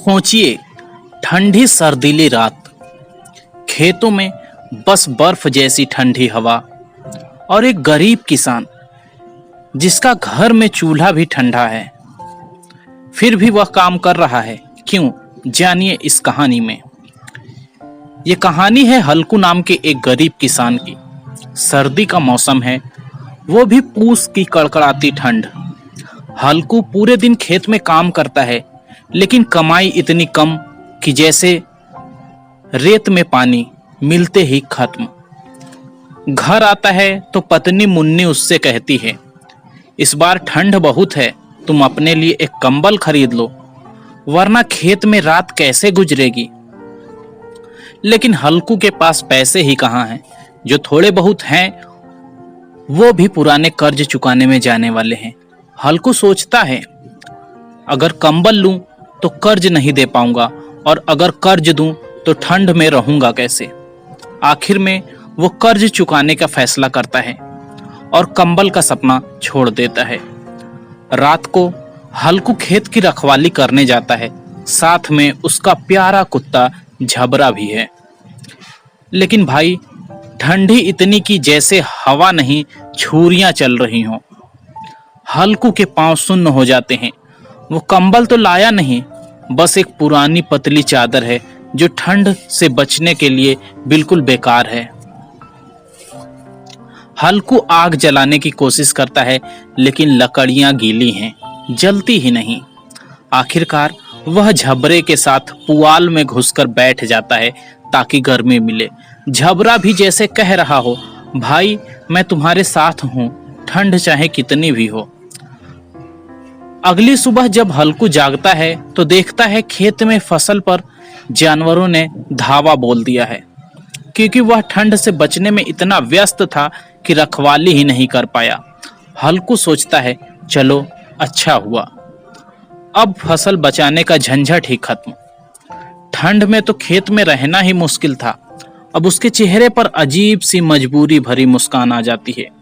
सोचिए, ठंडी सर्दीली रात, खेतों में बस बर्फ जैसी ठंडी हवा और एक गरीब किसान जिसका घर में चूल्हा भी ठंडा है, फिर भी वह काम कर रहा है। क्यों? जानिए इस कहानी में। ये कहानी है हल्कू नाम के एक गरीब किसान की। सर्दी का मौसम है, वो भी पूस की कड़कड़ाती ठंड। हल्कू पूरे दिन खेत में काम करता है, लेकिन कमाई इतनी कम कि जैसे रेत में पानी मिलते ही खत्म। घर आता है तो पत्नी मुन्नी उससे कहती है, इस बार ठंड बहुत है, तुम अपने लिए एक कंबल खरीद लो, वरना खेत में रात कैसे गुजरेगी। लेकिन हल्कू के पास पैसे ही कहाँ हैं। जो थोड़े बहुत हैं वो भी पुराने कर्ज चुकाने में जाने वाले हैं। हल्कू सोचता है, अगर कंबल लूं तो कर्ज नहीं दे पाऊंगा, और अगर कर्ज दूं तो ठंड में रहूंगा कैसे। आखिर में वो कर्ज चुकाने का फैसला करता है और कंबल का सपना छोड़ देता है। रात को हल्कू खेत की रखवाली करने जाता है, साथ में उसका प्यारा कुत्ता झबरा भी है। लेकिन भाई, ठंडी इतनी कि जैसे हवा नहीं छुरियां चल रही हों। हल्कू के पांव सुन्न हो जाते हैं। वो कंबल तो लाया नहीं, बस एक पुरानी पतली चादर है जो ठंड से बचने के लिए बिल्कुल बेकार है। हल्कू आग जलाने की कोशिश करता है, लेकिन लकड़ियां गीली हैं, जलती ही नहीं। आखिरकार वह झबरे के साथ पुआल में घुसकर बैठ जाता है ताकि गर्मी मिले। झबरा भी जैसे कह रहा हो, भाई मैं तुम्हारे साथ हूं, ठंड चाहे कितनी भी हो। अगली सुबह जब हल्कू जागता है तो देखता है खेत में फसल पर जानवरों ने धावा बोल दिया है, क्योंकि वह ठंड से बचने में इतना व्यस्त था कि रखवाली ही नहीं कर पाया। हल्कू सोचता है, चलो अच्छा हुआ, अब फसल बचाने का झंझट ही खत्म। ठंड में तो खेत में रहना ही मुश्किल था। अब उसके चेहरे पर अजीब सी मजबूरी भरी मुस्कान आ जाती है।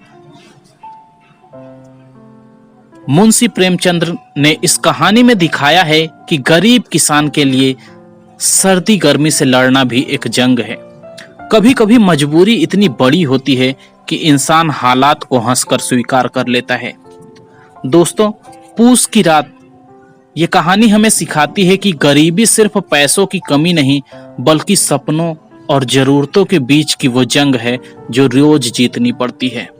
मुंशी प्रेमचंद्र ने इस कहानी में दिखाया है कि गरीब किसान के लिए सर्दी गर्मी से लड़ना भी एक जंग है। कभी कभी मजबूरी इतनी बड़ी होती है कि इंसान हालात को हंसकर स्वीकार कर लेता है। दोस्तों, पूस की रात ये कहानी हमें सिखाती है कि गरीबी सिर्फ पैसों की कमी नहीं, बल्कि सपनों और जरूरतों के बीच की वो जंग है जो रोज जीतनी पड़ती है।